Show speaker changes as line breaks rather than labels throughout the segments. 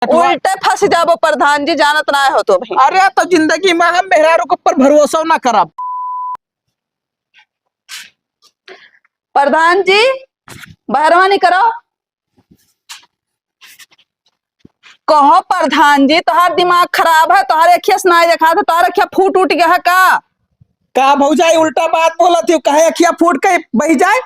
उल्टे फंस जाबो प्रधान जी, जानत ना हो तो भाई।
अरे तो जिंदगी में हम मेहरारू के ऊपर भरोसा ना करब।
प्रधान जी बहरवानी करो। कहो प्रधान जी, तुम्हारा दिमाग खराब है, तुम्हारे अखिया सुनाई देखा था, तुम्हारा अखिया फूट उठ गया है का
भौजाई उल्टा बात बोला थी, कहे अखिया फूट के बही जाए।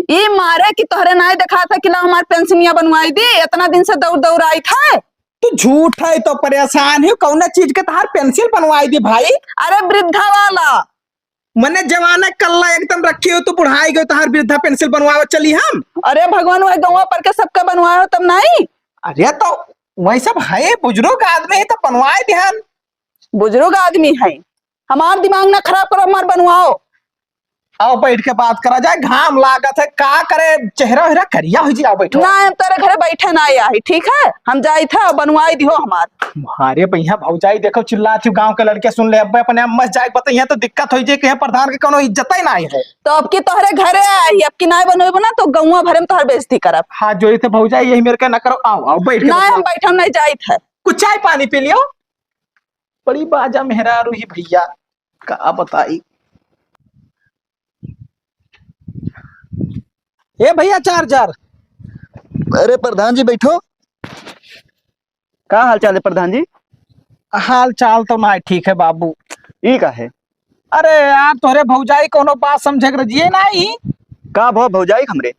ये मारे कि तोहरे नाई देखा था कि ला हमारे पेंशनिया बनवाई दी, इतना दिन से दौड़ दौड़ आई था।
तू झूठ है तो परेशान है, कौन चीज के तहार पेंसिल बनवाई दी भाई?
अरे वृद्धा वाला
मने जवाना कल्ला एकदम रखी हो तो बुढ़ाई गई तहार वृद्धा पेंसिल बनवावे चली हम।
अरे भगवान वह गौवा पर के सबका बनवाए हो तब नहीं।
अरे तो वही सब है, बुजुर्ग आदमी है तो बनवाए ध्यान।
बुजुर्ग आदमी है, हमार दिमाग ना खराब करो, हमार बनवाओ।
आओ बैठ के बात करा जाए, घाम लागत है का करे, चेहरा वेहरा करिया हो जी। आओ बैठो।
ना हम तेरे घरे बैठे ना आई, ठीक है, हम जाई था बनवाई दियो हमार।
अरे भैया भौजाई देखो चिल्ला थी, गांव के लड़के सुन ले, अब अपने मत जाए बताइए तो दिक्कत हो जाए कि प्रधान के कोनो इज्जत ही नहीं है।
तो अब की तोहरे घरे आई, अब की नाई बनवे बना तो गौवा भरे में तोहर बेइज्जती करब।
हाथ जोड़ी थे भौजाई, यही मेरे के ना करो। आओ आओ बैठ के
ना हम बैठम नहीं जाई था।
कुछ चाय पानी पी लियो। बड़ी बाजा मेहरारू ही भैया का बताई। ए भैया चार्जर।
अरे प्रधान जी बैठो। का हाल चाल है प्रधान जी?
हाल चाल तो ना ठीक है बाबू।
ई का है?
अरे यार तोरे भौजाई कोनो बात समझे रजिए नहीं।
का भो भौजाई हमरे?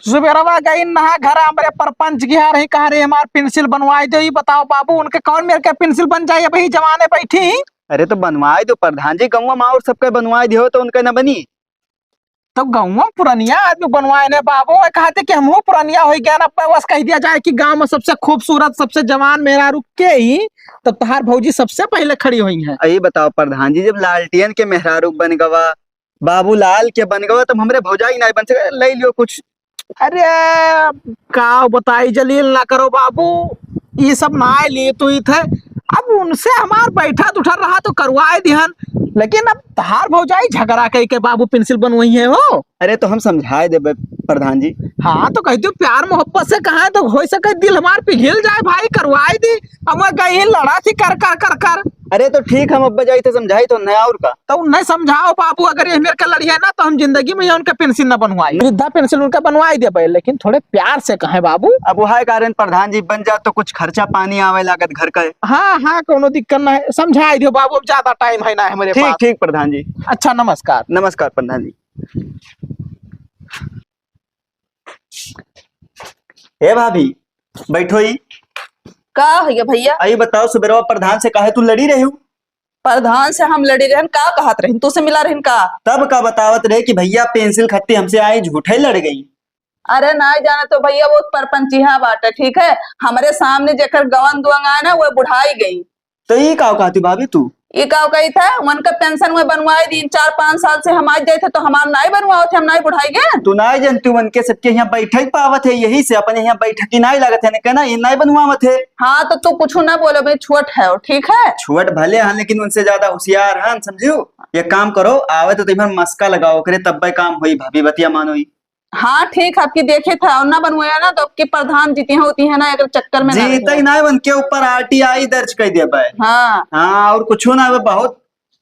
सुबेरवा गई नहा घर हमरे परपंच गया रही, कहा रही हमार पेंसिल बनवाई दो। ये बताओ बाबू, उनके कौन मेरे के पेंसिल बन जाए भाई, जमाने बैठी।
अरे तो बनवाए दो प्रधान जी, गौवा माँ और सबके बनवाए दियो तो उनके न बनी।
तो गौवा पुरानिया आदमी बनवाए ने बाबू, कहते कि हम पुरानिया हो गया ना, बस कह दिया जाए कि गांव में सबसे खूबसूरत सबसे जवान मेहरारू के ही तो तहार भौजी सबसे पहले खड़ी हुई है।
ये बताओ प्रधान जी, जब लालटेन के मेहरारू बन गवा, बाबू लाल के बन गवा, तब हमरे भौजाई नहीं बन सके, ले लियो कुछ।
अरे का बताई जलील ना करो बाबू, ये सब ना लिए तो ही थे। अब उनसे हमार बैठा उठा रहा तो करवाए ध्यान, लेकिन अब तहार भौजाई झगड़ा कह के बाबू पेंसिल बनवाई है हो।
अरे तो हम समझाए दे प्रधान जी।
हाँ तो कहती हूँ प्यार मोहब्बत से कहा तो हो सके दिल हमार पिघल जाए भाई, करवाई दी। अब गई लड़ा थी कर कर कर कर।
अरे तो ठीक, हम अब्बा जाई थे समझाई तो नया और का
तो नहीं समझाओ बाबू, अगर ये मेरे का लड़िया ना तो हम जिंदगी में उनका पेंसिल ना बनवाई, वृद्धा पेंसिल उनका बनवाई दे, लेकिन थोड़े प्यार से कहे बाबू।
अब वह कारण प्रधान जी बन जा तो कुछ खर्चा पानी आवे लागत घर का।
हाँ हाँ कोनो दिक्कत ना है, समझाई दियो बाबू, अब ज्यादा टाइम है ना है मेरे पास।
ठीक ठीक प्रधान जी।
अच्छा नमस्कार।
नमस्कार प्रधान जी। ए भाभी बैठो ही।
का है भैया?
आई बताओ सुबेरवा प्रधान से काहे तू लड़ी रही हो?
प्रधान से हम लड़ी रहन का कहत रहन, तू से मिला रहन का?
तब का बतावत रहे कि भैया पेंसिल खत्ती हमसे आई, झूठे लड़ गई।
अरे ना जाना तो भैया वो परपंचिहा बाटे, ठीक है, हमारे सामने जेकर गवन दुआंग आए ना वो बुढ़ाई गई।
तो ये का कहती भाभी तू?
ये का कही था उनका पेंशन में बनवाए दी, 4-5 साल से हम आज जाए थे तो हमार नाई बनवाओ थे, हम नाई बुढ़ाई गए।
तू ना जानती मन के सबके यहाँ बैठक पावत है, यही से अपने यहाँ बैठक की नाई लागत है ना, कहना ये नाई बनवावत है।
हाँ तो तू कुछ ना बोलो भाई, छोट है ठीक है।
छोट भले हैं लेकिन उनसे ज्यादा होशियार हैं, समझो। ये काम करो, आवे तो तुम्हें मस्का लगाओ करे, तब भी काम हुई भाभी, बतिया मानो ही।
हाँ ठीक, आपकी देखे था और ना बनवाया ना तो आपकी प्रधान जीती होती है ना, अगर चक्कर में
जीता ही ना, उनके ऊपर RTI दर्ज कर दिया भाई।
हाँ
हाँ और कुछ ना, बहुत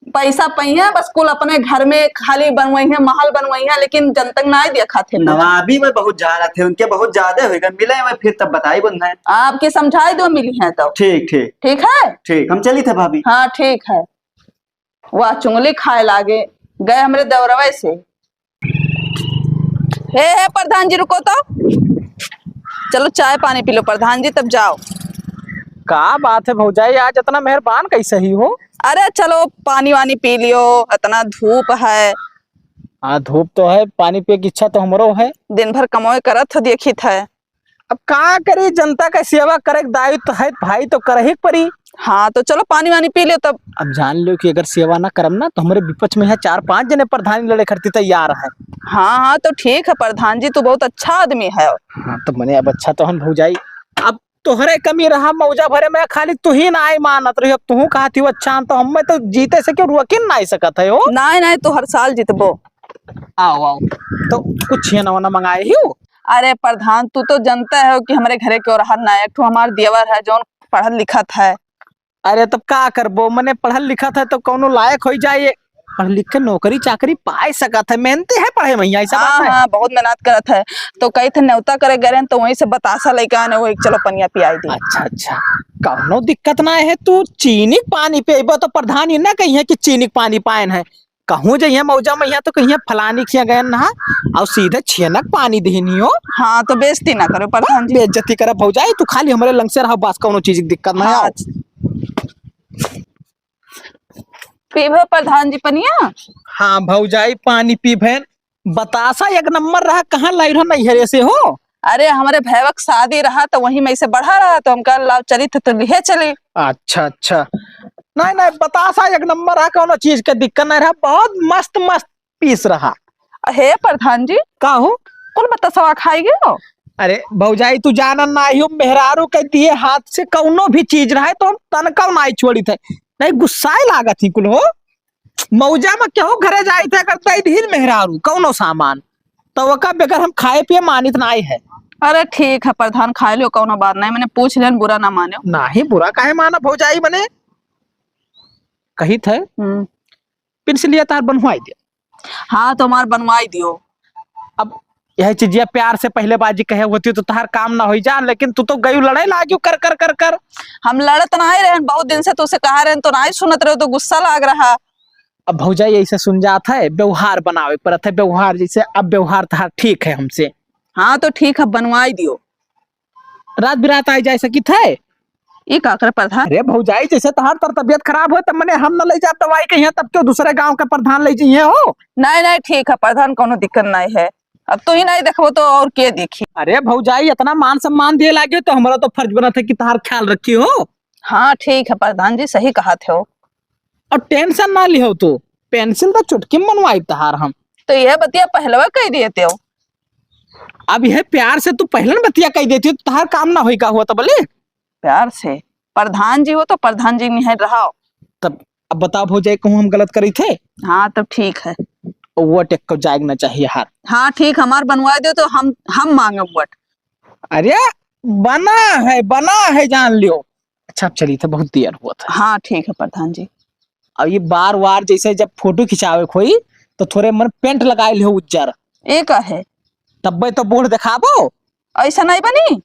पैसा पई है, बस कुल अपने घर में खाली बनवाई है, महल बनवाई है, लेकिन जनतक ना देखा थे।
नवाबी में बहुत जा रहे थे, उनके बहुत ज्यादा होगा, मिले हुए फिर तब बताई बंद है।
आपकी समझाई दो मिली है तो
ठीक ठीक
ठीक है।
ठीक, हम चली थे भाभी।
हाँ ठीक है। वाह चुंगली खाए लागे गए हमरे दौरवे से। हे प्रधान जी रुको तो, चलो चाय पानी पी लो प्रधान जी तब जाओ।
का बात है भौजाई, आज इतना मेहरबान कैसे ही हो?
अरे चलो पानी वानी पी लियो, इतना धूप है।
हाँ धूप तो है, पानी पिए की इच्छा तो हमरो है।
दिन भर कमाए करत हो देखी था।
अब का करी, जनता का सेवा करे दायित्व है भाई, तो करे ही पड़ी।
हाँ तो चलो पानी वानी पी लियो तब।
अब जान लो कि अगर सेवा ना करम ना तो हमारे विपक्ष में यहाँ 4-5 जने प्रधान लड़े खड़ती तैयार है।
हाँ हाँ तो ठीक है प्रधान जी, तू बहुत अच्छा आदमी है।
हाँ तो मैंने अब अच्छा तो हम भौजाई, अब तोहरे कमी रहा मौजा भरे में, खाली तू ही ना आई मानत रही, अब तू कहा थी अच्छा तो हम तो जीते से क्यों रुकिन ना आई सकत है हो।
नहीं नहीं तू हर साल जीतबो।
आओ आओ, तो कुछ छेना वना मंगाए ही हो?
अरे प्रधान तू तो जानता है कि हमारे घरे के और हर नायक तो हमार देवर है जो पढ़त लिखत है।
अरे तब का करबो, मने पढ़ल लिखत है तो कौनो लायक हो जाए, पढ़ लिख के नौकरी चाकरी पाए सकत है। मेहनती है पढ़े भैया, ऐसा
हाँ
बात है।
हाँ, बहुत मेहनत करत है। तो कई थे न्योता करे गए तो वहीं से बतासा लेके आने, वही चलो पनिया पियाई दी।
अच्छा अच्छा, कौनो दिक्कत ना है। तू चीनी के पानी पेबो तो प्रधान ही ना कहिए कि चीनी के पानी पायन है। कहूँ जइए मौजा मैया तो कहिए फलानी खिया गए ना, और सीधे छेनक पानी दीनी हो।
हाँ तो बेइज्जती ना करो प्रधान जी।
बेइज्जती कर भौजाई, तू खाली हमारे लंग से रह, बस कौनो चीज की दिक्कत ना
हाँ,
आओ।
पीबो प्रधान जी पनिया।
हाँ भौजाई पानी पीभेन। बतासा एक नंबर रहा, कहाँ लाई रहा नैहरे से हो।
अरे हमारे भैवक शादी रहा तो वहीं में से बढ़ा रहा, तो हम कल लाभ चरित तो लिहे चले।
अच्छा अच्छा, नहीं नहीं बतासा एक नंबर रहा, कोनो चीज के दिक्कत नहीं रहा, बहुत मस्त मस्त पीस रहा।
हे प्रधान जी,
का हो?
कुल बतासवा खाई गयो।
अरे भौजाई तू जानन ना हो, मेहरारू के दिए हाथ से कौनो भी चीज रहे तो हम तनका नहीं छोड़ी थे। नहीं गुस्साए लागत ही कुल हो। मौजा में क्यों घरे जाए थे करता ही ढील मेहरारू कौनो सामान, तो वका बगैर हम खाए पिए मानित नहीं है।
अरे ठीक है प्रधान, खा लियो, कौनो बात नहीं, मैंने पूछ लिया, बुरा ना मानो।
नहीं बुरा काहे माना भौजाई, बने कही थे पेंसिलिया तार बनवाई दे।
हाँ तो हमार बनवाई दियो।
अब यह चीजिया प्यार से पहले बाजी कहे होती तो तार काम ना हो जा, लेकिन तू तो गई लड़ाई लागियो कर कर कर कर।
हम लड़त नहीं रहे, बहुत दिन से तुझसे कहा रहे तो नहीं सुनत रहे, तो गुस्सा लाग रहा।
अब भौजाई ऐसे सुन जाता है, व्यवहार बनावे पड़ता है, व्यवहार जैसे अब व्यवहार तार ठीक है हमसे।
हाँ तो ठीक है, बनवाई दियो।
रात बिरात आई जा सकी थे।
ये का कर प्रधान?
अरे भौजाई जैसे तहार तर तबियत खराब हो तब मैंने हम न ले जा दवाई कहीं, तब क्यों दूसरे गांव के प्रधान ले जाइए हो।
नहीं नहीं ठीक है प्रधान, कोनो दिक्कत नहीं है। अब तू ही नहीं देखो तो और के देखी।
अरे भौजाई इतना मान सम्मान दिए लागे तो हमारा तो फर्ज बना था कि तहार ख्याल रखी हो।
हाँ ठीक है प्रधान जी, सही कहा थे हो।
और टेंशन ना लियो, तो पेंसिल तो चुटकी में बनवाई तहार हम।
तो यह बतिया पहलवा कह दिए थे हो।
अब यह प्यार से तू पहले न बतिया कह देती तो तहार काम ना होई का हुआ, तो बोले
प्यार से प्रधान जी हो तो प्रधान जी नहीं रहा।
तब अब बताओ भौजाई कहूँ हम गलत करी थे।
हाँ तब ठीक है।
वोट एक को जागना चाहिए हाथ।
हाँ ठीक, हमार बनवा दो तो हम मांगे वोट।
अरे बना है जान लियो। अच्छा अब चली थे, बहुत देर हुआ था।
हाँ ठीक है प्रधान जी।
अब ये बार बार जैसे जब फोटो खिंचावे खोई तो थोड़े मन पेंट लगाए लियो उज्जर,
एक है
तब तो बोर्ड दिखाबो।
ऐसा नहीं बनी।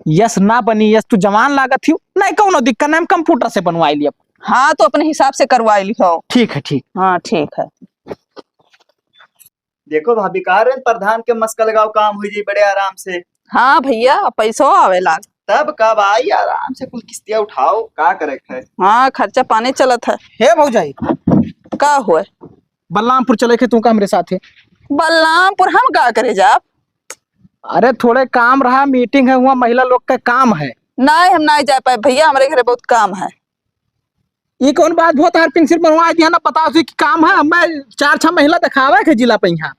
यस ना बनी, यस तू जवान लागत थी, नहीं कौनो दिक्कत नहीं, हम कंप्यूटर से बनवाई लिया।
हाँ तो अपने हिसाब से करवा लियो।
ठीक है ठीक।
हाँ ठीक है।
देखो भाभी कह रहे प्रधान के मस्का लगाओ, काम हुई जी बड़े आराम से।
हाँ भैया, पैसो आवे लाग।
तब कब आई, आराम से कुल किस्तियां उठाओ, का करे है।
हाँ खर्चा पानी चलत है।
हे भौजाई
का हुए?
बलरामपुर चले के तू का मेरे साथ है।
बलरामपुर हम का करे जाब?
अरे थोड़े काम रहा, मीटिंग है, हुआ महिला लोग का काम है।
नहीं हम नहीं जा पाए भैया, हमारे घर बहुत काम है।
ये कौन बात बहुत हर पेंसिल बनवा दिया ना, पता उसी की काम है, मैं 4-6 महिला दिखावे के जिला पे यहाँ।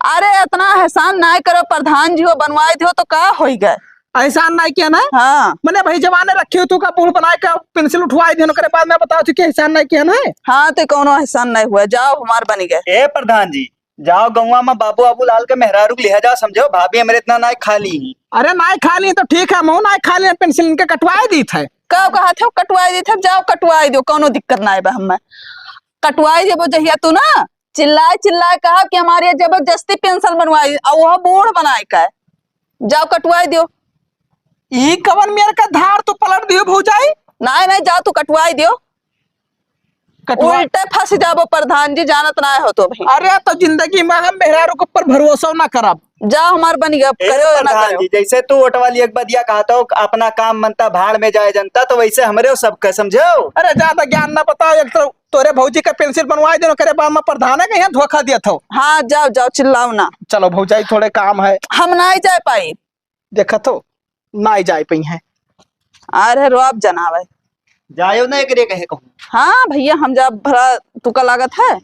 अरे इतना एहसान नहीं करो, प्रधान जी हो बनवाए थे तो का हो गए।
एहसान नहीं किया ना।
हाँ
मैंने भाई जवाने रखी हो तू का बोल बनाए का पेंसिल उठवाई दिया करे बाद में बताओ कि एहसान नहीं किया ना।
हाँ तो कोनो एहसान नहीं हुआ, जाओ हमार बन गए।
ए प्रधान जी जाओ गौवा में बाबू अबू लाल के मेहरारू लिहा जाओ, समझो भाभी हमारे इतना ना खाली ही।
अरे नहीं खा ली तो ठीक है, मुँह नहीं खा लिया, पेंसिल इनके कटवाए दी थे।
कब कहा थे कटवाई दी थे, जाओ कटवाई दो, कोनो दिक्कत नहीं बा। हमें कटवाई देबो जहिया तू ना चिल्लाए चिल्लाए कहा कि हमारी जबरदस्ती पेंसिल बनवाई और वह बोर्ड बनाए का, जाओ कटवाई दियो।
ई कवन मेरे का धार तो पलट दियो भौजाई।
नहीं नहीं जाओ तू कटवाई दियो। उल्टे फंस जाबो प्रधान जी, जानत ना हो तो भाई।
अरे तो जिंदगी में हम मेहरारू के ऊपर भरोसा ना करब।
जाओ हमार बन गया,
ए
करो या ना
प्रधान
करो।
जी जैसे तू ओट वाली एक बदिया कहता हो अपना काम मनता भाड़ में जाए जनता, तो वैसे हमारे सबका समझो।
अरे ज्यादा ज्ञान ना बताओ, एक तो तोरे भौजी का पेंसिल बनवाई देनो करे बाद में प्रधान है यहाँ धोखा दिया था।
हाँ जाओ जाओ, चिल्लाओ ना।
चलो भौजाई थोड़े काम है,
हम नहीं जा पाई।
देखा तो ना जाए पई है।
अरे रो आप जनावे
जायो ना एक कहे कहूँ।
हाँ भैया हम जा भरा तुका लागत है।